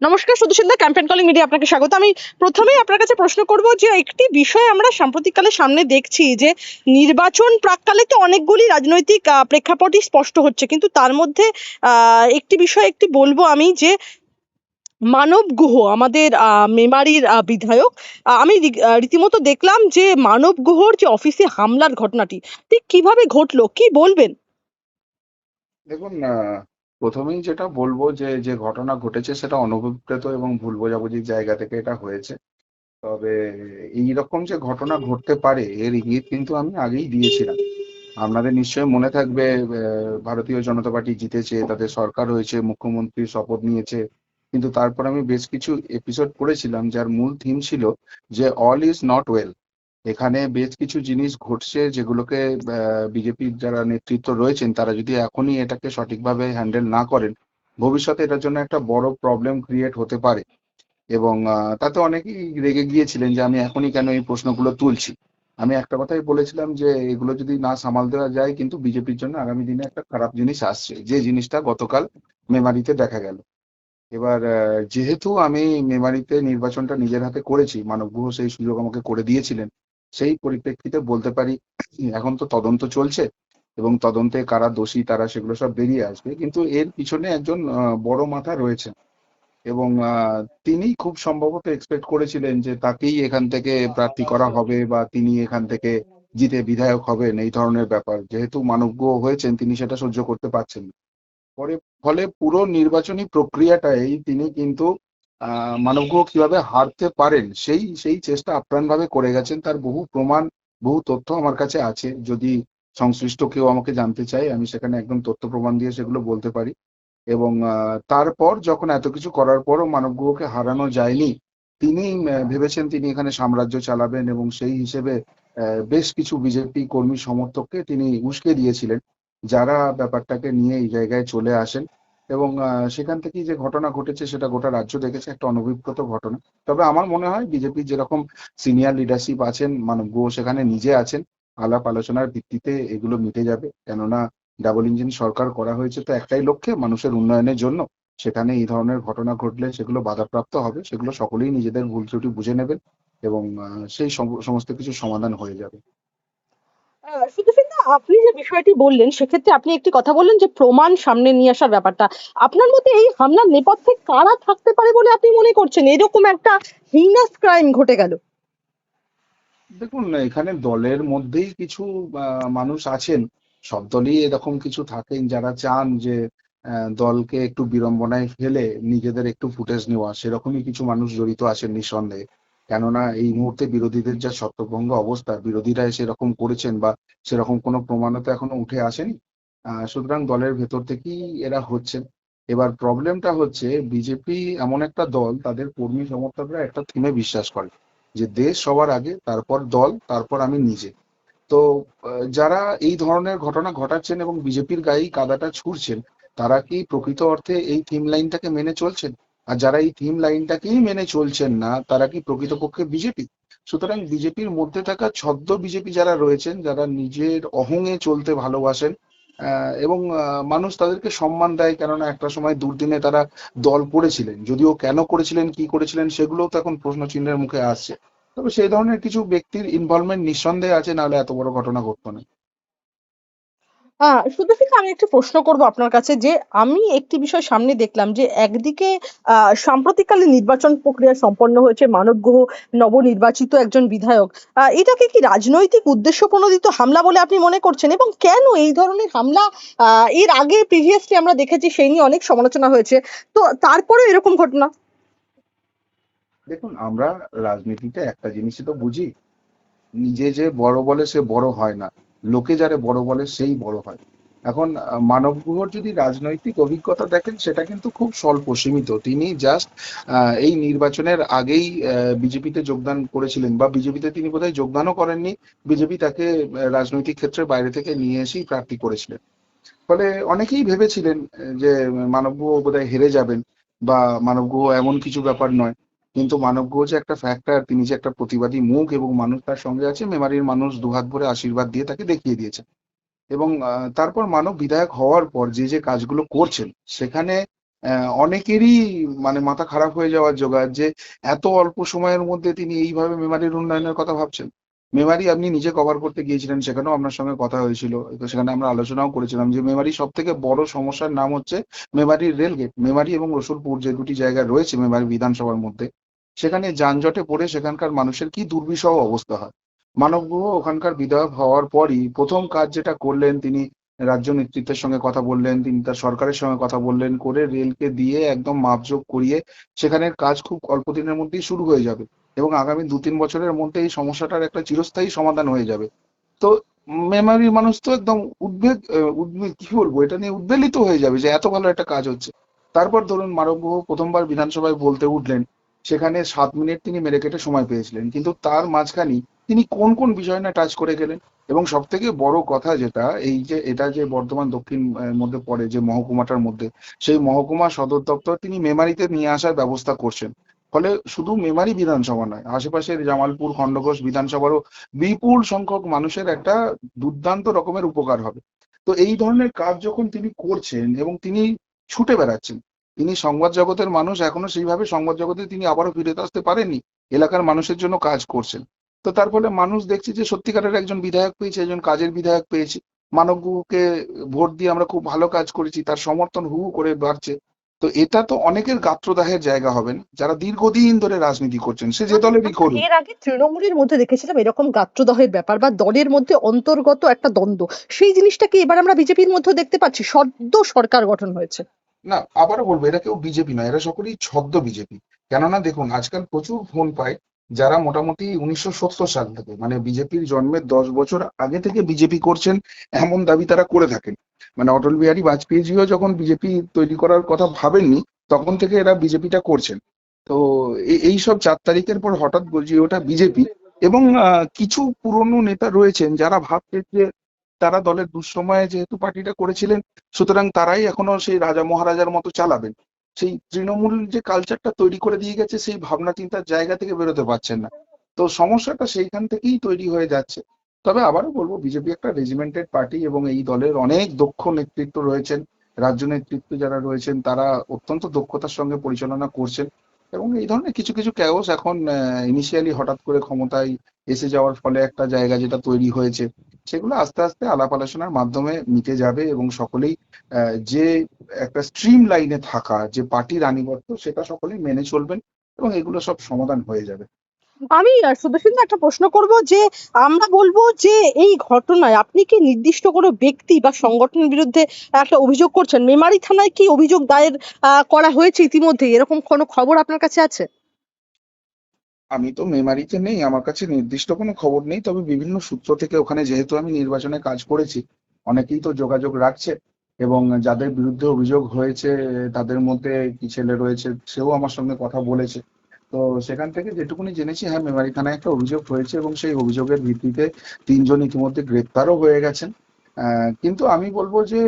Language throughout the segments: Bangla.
নমস্কার সুদর্শনদা, ক্যাম্পেইন কলিং মিডিয়া আপনাকে স্বাগত। আমি প্রথমেই আপনার কাছে প্রশ্ন করব যে একটি বিষয় আমরা সাম্প্রতিককালে সামনে দেখছি যে নির্বাচন প্রাককালে তো অনেকগুলি রাজনৈতিক প্রেক্ষাপটই স্পষ্ট হচ্ছে, কিন্তু তার মধ্যে একটি বিষয় বলবো আমি যে মানব গুহ আমাদের মেমারির বিধায়ক, আমি রীতিমতো দেখলাম যে মানব গুহর যে অফিসে হামলার ঘটনাটি ঠিক কিভাবে ঘটলো, কি বলবেন? দেখুন, প্রথমেই যেটা বলবো যে যে ঘটনা ঘটেছে সেটা অনভিপ্রেত এবং ভুল বোঝাবুঝির জায়গা থেকে এটা হয়েছে। তবে এইরকম যে ঘটনা ঘটতে পারে এর ইঙ্গিত কিন্তু আমি আগেই দিয়েছিলাম। আপনাদের নিশ্চয়ই মনে থাকবে, ভারতীয় জনতা পার্টি জিতেছে, তাদের সরকার হয়েছে, মুখ্যমন্ত্রী শপথ নিয়েছে। কিন্তু তারপর আমি বেশ কিছু এপিসোড করেছিলাম যার মূল থিম ছিল যে অল ইজ নট ওয়েল। এখানে বেশ কিছু জিনিস ঘটছে যেগুলোকে বিজেপির যারা নেতৃত্ব রয়েছেন তারা যদি এখনই এটাকে সঠিকভাবে হ্যান্ডেল না করেন, ভবিষ্যতে এটার জন্য একটা বড় প্রবলেম ক্রিয়েট হতে পারে। এবং তাতে অনেকেই রেগে গিয়েছিলেন যে আমি এখনই কেন এই প্রশ্নগুলো তুলছি। আমি একটা কথাই বলেছিলাম যে এগুলো যদি না সামাল দেওয়া যায় কিন্তু বিজেপির জন্য আগামী দিনে একটা খারাপ জিনিস আসছে, যে জিনিসটা গতকাল মেমারিতে দেখা গেল। এবার যেহেতু আমি মেমারিতে নির্বাচনটা নিজের হাতে করেছি, মানব গুহ সেই সুযোগ আমাকে করে দিয়েছিলেন, সেই পরিপ্রেক্ষিতে বলতে পারি এখন তো তদন্ত চলছে এবং তদন্তে কারা দোষী তারা সেগুলো সব বেরিয়ে আসবে, কিন্তু এর পিছনে একজন বড় মাথা রয়েছেন। এবং তিনি খুব সম্ভবত এক্সপেক্ট করেছিলেন যে তাকেই এখান থেকে প্রার্থী করা হবে বা তিনি এখান থেকে জিতে বিধায়ক হবেন, এই ধরনের ব্যাপার যেহেতু মানব গুহ হয়েছেন তিনি সেটা সহ্য করতে পারছেন না। পরে ফলে পুরো নির্বাচনী প্রক্রিয়াটাই তিনি কিন্তু মানব গুহ কিভাবে হারতে পারেন সেই সেই চেষ্টা আপ্রাণভাবে করে গেছেন। তার বহু প্রমাণ, বহু তথ্য আমার কাছে আছে। যদি সংশ্লিষ্ট কেউ আমাকে জানতে চায় আমি সেখানে একদম তথ্য প্রমাণ দিয়ে সেগুলো বলতে পারি। এবং তারপর যখন এত কিছু করার পরও মানব গুহকে হারানো যায়নি, তিনি ভেবেছেন তিনি এখানে সাম্রাজ্য চালাবেন এবং সেই হিসেবে বেশ কিছু বিজেপি কর্মী সমর্থককে তিনি উস্কে দিয়েছিলেন, যারা ব্যাপারটাকে নিয়ে এই জায়গায় চলে আসেন। এবং সেখান থেকেই যে ঘটনা ঘটেছে সেটা গোটা রাজ্য দেখেছে, একটা অনভিপ্রেত ঘটনা। তবে আমার মনে হয় বিজেপির যেরকম সিনিয়র লিডারশিপ আছেন, মানব গুহ সেখানে নিজে আছেন, আলাপ আলোচনার ভিত্তিতে এগুলো মিটে যাবে। কেননা ডাবল ইঞ্জিন সরকার করা হয়েছে তো একটাই লক্ষ্যে, মানুষের উন্নয়নের জন্য। সেখানে এই ধরনের ঘটনা ঘটলে সেগুলো বাধাপ্রাপ্ত হবে, সেগুলো সকলেই নিজেদের ভুল ত্রুটি বুঝে নেবেন এবং সেই সমস্ত কিছু সমাধান হয়ে যাবে। সুদর্শনদা, আপনি যে বিষয়টি বললেন সেক্ষেত্রে আপনি একটি কথা বললেন যে প্রমাণ সামনে নিয়ে আসার ব্যাপারটা, আপনার মতে এই হামলার নেপথ্যে কারা থাকতে পারে বলে আপনি মনে করছেন? এরকম একটা হিনাস ক্রাইম ঘটে গেল। দেখুন, এখানে দলের মধ্যেই কিছু মানুষ আছেন। সব দলই এরকম কিছু থাকেন যারা চান যে দলকে একটু বিড়ম্বনায় ফেলে নিজেদের একটু ফুটেজ নেওয়া, সেরকমই কিছু মানুষ জড়িত আছেন নিঃসন্দেহে। কেননা এই মুহূর্তে বিরোধীদের যা ছত্রভঙ্গ অবস্থা, বিরোধীরা সেরকম করেছেন বা সেরকম কোনো প্রমাণও তো এখনো উঠে আসেনি। সুতরাং দলের ভেতর থেকেই এরা হচ্ছেন। এবার প্রবলেমটা হচ্ছে বিজেপি এমন একটা দল, তাদের কর্মী সমর্থকরা একটা থিমে বিশ্বাস করে যে দেশ সবার আগে, তারপর দল, তারপর আমি নিজে। তো যারা এই ধরনের ঘটনা ঘটাচ্ছেন এবং বিজেপির গায়েই কাদাটা ছুড়ছেন, তারা কি প্রকৃত অর্থে এই থিম লাইনটাকে মেনে চলছেন? আর যারা এই থিম লাইনটাকেই মেনে চলছেন না তারা কি প্রকৃতপক্ষে বিজেপি? সুতরাং বিজেপির মধ্যে থাকা ছদ্ম বিজেপি যারা রয়েছেন, যারা নিজের অহংয়ে চলতে ভালোবাসেন, এবং মানুষ তাদেরকে সম্মান দেয়, কেননা একটা সময় দুর্দিনে তারা দল করেছিলেন, যদিও কেন করেছিলেন কি করেছিলেন সেগুলোও তো এখন প্রশ্ন চিহ্নের মুখে আসছে। তবে সেই ধরনের কিছু ব্যক্তির ইনভলভমেন্ট নিঃসন্দেহে আছে, নাহলে এত বড় ঘটনা ঘটতো না। সুদর্শন, আমি একটু প্রশ্ন করব আপনার কাছে যে আমি একটি বিষয় সামনে দেখলাম যে একদিকে সাম্প্রতিককালে নির্বাচন প্রক্রিয়া সম্পন্ন হয়েছে, মানব গুহ নবনির্বাচিত একজন বিধায়ক। এটাকে কি রাজনৈতিক উদ্দেশ্য প্রণোদিত হামলা বলে আপনি মনে করছেন, এবং কেন এই ধরনের হামলা? এর আগে প্রিভিয়াসলি আমরা দেখেছি, সেই নিয়ে অনেক সমালোচনা হয়েছে, তো তারপরেও এরকম ঘটনা। দেখুন, আমরা রাজনীতিতে একটা জিনিসই তো বুঝি, নিজে যে বড় বলে সে বড় হয় না, লোকে যারে বড় বলে সেই বড় হয়। এখন মানব গুহর যদি রাজনৈতিক অভিজ্ঞতা দেখেন সেটা কিন্তু খুব স্বল্প সীমিত। তিনি জাস্ট এই নির্বাচনের আগেই বিজেপিতে যোগদান করেছিলেন, বা বিজেপিতে তিনি বোধহয় যোগদানও করেননি, বিজেপি তাকে রাজনৈতিক ক্ষেত্রে বাইরে থেকে নিয়ে এসেই প্রার্থী করেছিলেন। ফলে অনেকেই ভেবেছিলেন যে মানব গুহ বোধহয় হেরে যাবেন, বা মানব গুহ এমন কিছু ব্যাপার নয়। কিন্তু মানব গুহ যে একটা ফ্যাক্টর, তিনি যে একটা প্রতিবাদী মুখ এবং মানুষ তার সঙ্গে আছে, মেমারির মানুষ দুহাত ভরে আশীর্বাদ দিয়ে তাকে দেখিয়ে দিয়েছে। এবং তারপর মানব বিধায়ক হওয়ার পর যে যে কাজগুলো করছেন সেখানে অনেকেরই মানে মাথা খারাপ হয়ে যাওয়ার জোগাড় যে এত অল্প সময়ের মধ্যে তিনি এইভাবে মেমারির উন্নয়নের কথা ভাবছেন। মেমারি আপনি নিজে কভার করতে গিয়েছিলেন, সেখানেও আপনার সঙ্গে কথা হয়েছিল, তো সেখানে আমরা আলোচনাও করেছিলাম যে মেমারি সব থেকে বড় সমস্যার নাম হচ্ছে মেমারির রেলগেট। মেমারি এবং রসুলপুর যে দুটি জায়গা রয়েছে মেমারি বিধানসভার মধ্যে, সেখানে যানজটে পড়ে সেখানকার মানুষের কি দুর্বিষহ অবস্থা হয়। মানবগুহ ওখানকার বিধায়ক হওয়ার পরই প্রথম কাজ যেটা করলেন, তিনি রাজ্য নেতৃত্বের সঙ্গে কথা বললেন, তিনি তার সরকারের সঙ্গে কথা বললেন, করে রেলকে দিয়ে একদম মাপজোক করিয়ে সেখানের কাজ খুব অল্প দিনের মধ্যেই শুরু হয়ে যাবে এবং আগামী 2-3 বছরের মধ্যে এই সমস্যাটার একটা চিরস্থায়ী সমাধান হয়ে যাবে। তো মেমারির মানুষ তো একদম উদ্বেগ কি বলবো, এটা নিয়ে উদ্বেলিত হয়ে যাবে যে এত ভালো একটা কাজ হচ্ছে। তারপর ধরুন মানবগুহ প্রথমবার বিধানসভায় বলতে উঠলেন, সেখানে 7 মিনিট তিনি মেরে কেটে সময় পেয়েছিলেন, কিন্তু তার মাঝখানে তিনি কোন কোন বিষয় না টাচ করে গেলেন। এবং সব থেকে বড় কথা যেটা, এই যে এটা যে বর্ধমান দক্ষিণ মধ্যে পড়ে যে মহকুমাটার মধ্যে, সেই মহকুমা সদর দপ্তর তিনি মেমারিতে নিয়ে আসার ব্যবস্থা করছেন। ফলে শুধু মেমারি বিধানসভা নয়, আশেপাশের জামালপুর খণ্ডঘোষ বিধানসভারও বিপুল সংখ্যক মানুষের একটা দুর্দান্ত রকমের উপকার হবে। তো এই ধরনের কাজ যখন তিনি করছেন এবং তিনি ছুটে বেড়াচ্ছেন, তিনি সংবাদ জগতের মানুষ, এখনো সেইভাবে সংবাদ জগতে তিনি আবারও ফিরে আসতে পারেননি, এলাকার মানুষের জন্য কাজ করছেন। তো তার ফলে মানুষ দেখছে যে সত্যিকারের একজন বিধায়ক পেয়েছে, একজন কাজের বিধায়ক পেয়েছে। মানবগুকে ভোট দিয়ে আমরা খুব ভালো কাজ করেছি, তার সমর্থন হু হু করে বাড়ছে। তো এটা তো অনেকের গাত্রদাহের জায়গা হবেন যারা দীর্ঘদিন ধরে রাজনীতি করছেন, সে যে দলেরই আমরা করুন। এর আগে তৃণমূলের মধ্যে দেখেছিলাম এরকম গাত্রদাহের ব্যাপার বা দলের মধ্যে অন্তর্গত একটা দ্বন্দ্ব, সেই জিনিসটাকে এবার আমরা বিজেপির মধ্যে দেখতে পাচ্ছি। সদ্য সরকার গঠন হয়েছে। না, আবারও বলবো, এরা কেউ বিজেপি নয়, এরা সকলেই ছদ্ম বিজেপি। কেননা দেখুন, আজকাল প্রচুর ফোন পায় যারা মোটামুটি 1970 সাল থেকে, মানে বিজেপির জন্মের 10 বছর আগে থেকে বিজেপি করছেন, এমন দাবি তারা করে থাকেন। মানে অটল বিহারী বাজপেয়ীজিও যখন বিজেপি তৈরি করার কথা ভাবেননি, তখন থেকে এরা বিজেপিটা করছেন। তো এই সব 4 তারিখের পর হঠাৎ বলছি ওটা বিজেপি। এবং কিছু পুরনো নেতা রয়েছেন যারা ভাবছেন যে তারা দলের দুঃসময়ে যেহেতু পার্টিটা করেছিলেন, সুতরাং তারাই এখনো সেই রাজা মহারাজার মতো চালাবেন। সেই তৃণমূল যে কালচারটা তৈরি করে দিয়ে গেছে, সেই ভাবনা চিন্তার জায়গা থেকে বেরোতে পারছেন না। তো সমস্যাটা সেইখান থেকেই তৈরি হয়ে যাচ্ছে। তবে আবারও বলবো, বিজেপি একটা রেজিমেন্টেড পার্টি এবং এই দলের অনেক দক্ষ নেতৃত্ব রয়েছেন। রাজ্য নেতৃত্ব যারা রয়েছেন তারা অত্যন্ত দক্ষতার সঙ্গে পরিচালনা করছেন। এবং এই ধরনের কিছু কিছু ক্যাওস এখন ইনিশিয়ালি হঠাৎ করে ক্ষমতায় এসে যাওয়ার ফলে একটা জায়গা যেটা তৈরি হয়েছে, সেগুলো আস্তে আস্তে আলাপ আলোচনার মাধ্যমে মিটে যাবে এবং সকলেই যে একটা স্ট্রিম লাইনে থাকা যে পার্টির আনুগত্য, সেটা সকলেই মেনে চলবেন এবং এগুলো সব সমাধান হয়ে যাবে। আমি সুদর্শন একটা প্রশ্ন করব যে আমরা বলবো যে এই ঘটনায় আপনি কি নির্দিষ্ট কোনো ব্যক্তি বা সংগঠনের বিরুদ্ধে একটা অভিযোগ করছেন? মেমারি থানায় কি অভিযোগ দায়ের করা হয়েছে ইতিমধ্যে, এরকম কোনো খবর আপনার কাছে আছে? আমি তো মেমারিতে নেই, আমার কাছে নির্দিষ্ট কোনো খবর নেই, তবে বিভিন্ন সূত্র থেকে ওখানে যেহেতু আমি নির্বাচনে কাজ করেছি, অনেকেই তো যোগাযোগ রাখছে। এবং যাদের বিরুদ্ধে অভিযোগ হয়েছে তাদের মধ্যে কি ছেলে রয়েছে, সেও আমার সঙ্গে কথা বলেছে। তো সেখান থেকে যেটুকুনি জেনেছি, হ্যাঁ মেমারি থানায় একটা অভিযোগ হয়েছে এবং সেই অভিযোগের ভিত্তিতে 3জন ইতিমধ্যে গ্রেপ্তারও হয়ে গেছেন। কিন্তু আমি বলবো যে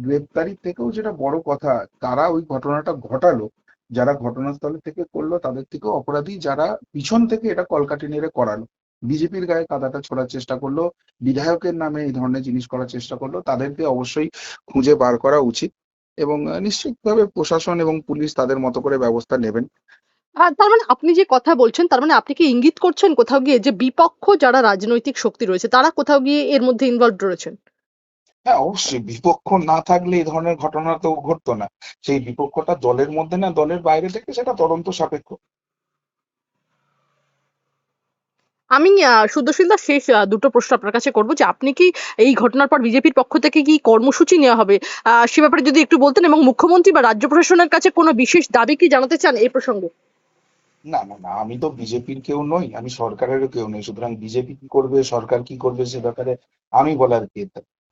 গ্রেপ্তারির থেকেও যেটা বড় কথা, তারা ওই ঘটনাটা ঘটালো, যারা ঘটনাস্থলে থেকে করলো তাদের থেকেও অপরাধী যারা পিছন থেকে এটা কলকাঠি নেড়ে করালো, বিজেপির গায়ে কাদাটা ছোড়ার চেষ্টা করলো, বিধায়কের নামে এই ধরনের জিনিস করার চেষ্টা করলো, তাদেরকে অবশ্যই খুঁজে বার করা উচিত। এবং নিশ্চিতভাবে প্রশাসন এবং পুলিশ তাদের মতো করে ব্যবস্থা নেবেন। তার মানে আপনি যে কথা বলছেন, তার মানে আপনি কি ইঙ্গিত করছেন কোথাও গিয়ে যে বিপক্ষ যারা রাজনৈতিক শক্তি রয়েছে তারা কোথাও গিয়ে এর মধ্যে ইনভলভড রয়েছেন? হ্যাঁ, অবশ্যই বিপক্ষ না থাকলে এই ধরনের ঘটনা তো ঘটতো না। সেই বিপক্ষটা দলের মধ্যে না দলের বাইরে থেকে, সেটা তদন্ত সাপেক্ষ। আমি সুদর্শন দা, শেষ দুটো প্রশ্ন আপনার কাছে করবো যে আপনি কি এই ঘটনার পর বিজেপির পক্ষ থেকে কি কর্মসূচি নেওয়া হবে সে ব্যাপারে যদি একটু বলতেন, এবং মুখ্যমন্ত্রী বা রাজ্য প্রশাসনের কাছে কোনো বিশেষ দাবি কি জানাতে চান এই প্রসঙ্গে? না না না, আমি তো বিজেপির কেউ নই, আমি সরকারেরও কেউ নই, সুতরাং বিজেপি কি করবে সরকার কি করবে সে ব্যাপারে আমি বলার কে?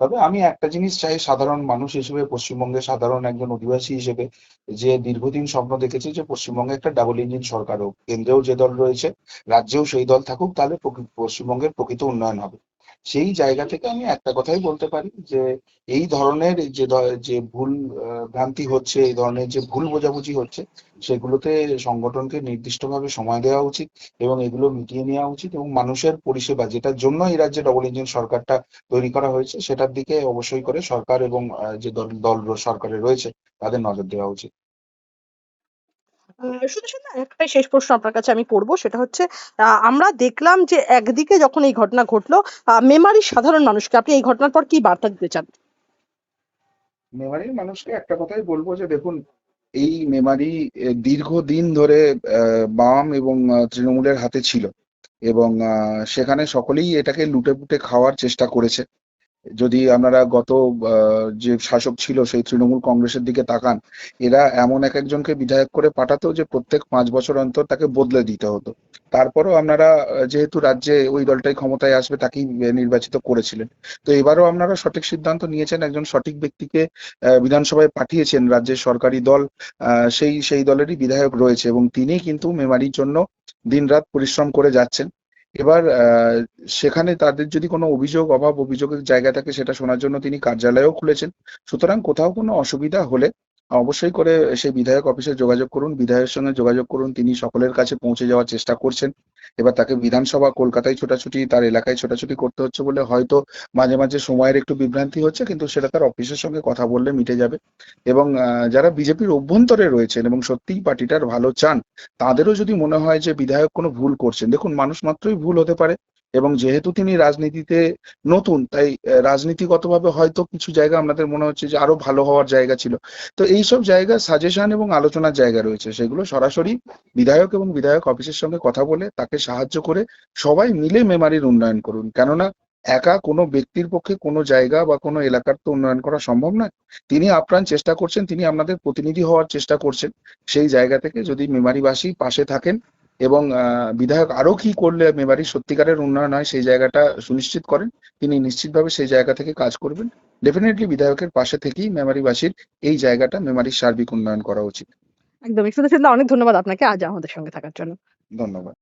তবে আমি একটা জিনিস চাই, সাধারণ মানুষ হিসেবে, পশ্চিমবঙ্গের সাধারণ একজন অধিবাসী হিসেবে, যে দীর্ঘদিন স্বপ্ন দেখেছে যে পশ্চিমবঙ্গে একটা ডাবল ইঞ্জিন সরকার হোক, কেন্দ্রেও যে দল রয়েছে রাজ্যেও সেই দল থাকুক, তাহলে পশ্চিমবঙ্গের প্রকৃত উন্নয়ন হবে। সেই জায়গা থেকে আমি একটা কথাই বলতে পারি যে এই ধরনের যে ভুল ভ্রান্তি হচ্ছে, এই ধরনের যে ভুল বোঝাবুঝি হচ্ছে, সেগুলোতে সংগঠনকে নির্দিষ্টভাবে সময় দেওয়া উচিত এবং এগুলো মিটিয়ে নেওয়া উচিত, এবং মানুষের পরিষেবা যেটার জন্য এই রাজ্যে ডবল ইঞ্জিন সরকারটা তৈরি করা হয়েছে সেটার দিকে অবশ্যই করে সরকার এবং যে দল দল সরকারে রয়েছে তাদের নজর দেওয়া উচিত। শুধু শুধু একটাই শেষ প্রশ্ন আপনার কাছে আমি করব, সেটা হচ্ছে আমরা দেখলাম যে একদিকে যখন এই ঘটনা ঘটলো, মেমারির সাধারণ মানুষকে আপনি এই ঘটনার পর কি বার্তা দিতে চান? মেমারির মানুষকে একটা কথাই বলবো যে দেখুন, এই মেমারি দীর্ঘদিন ধরে বাম এবং তৃণমূলের হাতে ছিল, এবং সেখানে সকলেই এটাকে লুটে পুটে খাওয়ার চেষ্টা করেছে। যদি আপনারা গত যে শাসক ছিল সেই তৃণমূল কংগ্রেসের দিকে তাকান, এরা এমন এক একজনকে বিধায়ক করে পাঠাতো যে প্রত্যেক 5 বছর অন্তর তাকে বদলে দিতে হতো। তারপরেও আপনারা যেহেতু রাজ্যে ওই দলটাই ক্ষমতায় আসবে তাকেই নির্বাচিত করেছিলেন। তো এবারও আপনারা সঠিক সিদ্ধান্ত নিয়েছেন, একজন সঠিক ব্যক্তিকে বিধানসভায় পাঠিয়েছেন। রাজ্যের সরকারি দল সেই দলেরই বিধায়ক রয়েছে এবং তিনি কিন্তু মেমারির জন্য দিনরাত পরিশ্রম করে যাচ্ছেন। এবার সেখানে তাদের যদি কোনো অভিযোগের জায়গা থাকে সেটা শোনার জন্য তিনি কার্যালয়ও খুলেছেন। সুতরাং কোথাও কোনো অসুবিধা হলে অবশ্যই করে সেই বিধায়ক অফিসে যোগাযোগ করুন, বিধায়কের সঙ্গে যোগাযোগ করুন। তিনি সকলের কাছে পৌঁছে যাওয়ার চেষ্টা করছেন। এবার তাকে বিধানসভা কলকাতায় ছোটাছুটি, তার এলাকায় ছোটাছুটি করতে হচ্ছে বলে হয়তো মাঝে মাঝে সময়ের একটু বিভ্রান্তি হচ্ছে, কিন্তু সেটা তার অফিসের সঙ্গে কথা বললে মিটে যাবে। এবং যারা বিজেপির অভ্যন্তরে রয়েছেন এবং সত্যিই পার্টিটার ভালো চান, তাদেরও যদি মনে হয় যে বিধায়ক কোনো ভুল করছেন, দেখুন মানুষ মাত্রই ভুল হতে পারে, এবং যেহেতু তিনি রাজনীতিতে নতুন তাই রাজনীতিগতভাবে হয়তো কিছু জায়গা আমাদের মনে হচ্ছে যে আরো ভালো হওয়ার জায়গা ছিল। তো এইসব জায়গা সাজেশন এবং আলোচনার জায়গা রয়েছে, সেগুলো সরাসরি বিধায়ক এবং বিধায়ক অফিসের সঙ্গে কথা বলে তাকে সাহায্য করে সবাই মিলে মেমারির উন্নয়ন করুন। কেননা একা কোনো ব্যক্তির পক্ষে কোনো জায়গা বা কোনো এলাকার তো উন্নয়ন করা সম্ভব নয়। তিনি আপ্রাণ চেষ্টা করছেন, তিনি আপনাদের প্রতিনিধি হওয়ার চেষ্টা করছেন। সেই জায়গা থেকে যদি মেমারিবাসী পাশে থাকেন এবং বিধায়ক আরো কি করলে মেমারির সত্যিকারের উন্নয়ন হয় সেই জায়গাটা সুনিশ্চিত করেন, তিনি নিশ্চিতভাবে সেই জায়গা থেকে কাজ করবেন। ডেফিনেটলি বিধায়কের পাশে থেকেই মেমারিবাসীর এই জায়গাটা, মেমারির সার্বিক উন্নয়ন করা উচিত। একদমই। শুধু শুধু অনেক ধন্যবাদ আপনাকে আজ আমাদের সঙ্গে থাকার জন্য। ধন্যবাদ।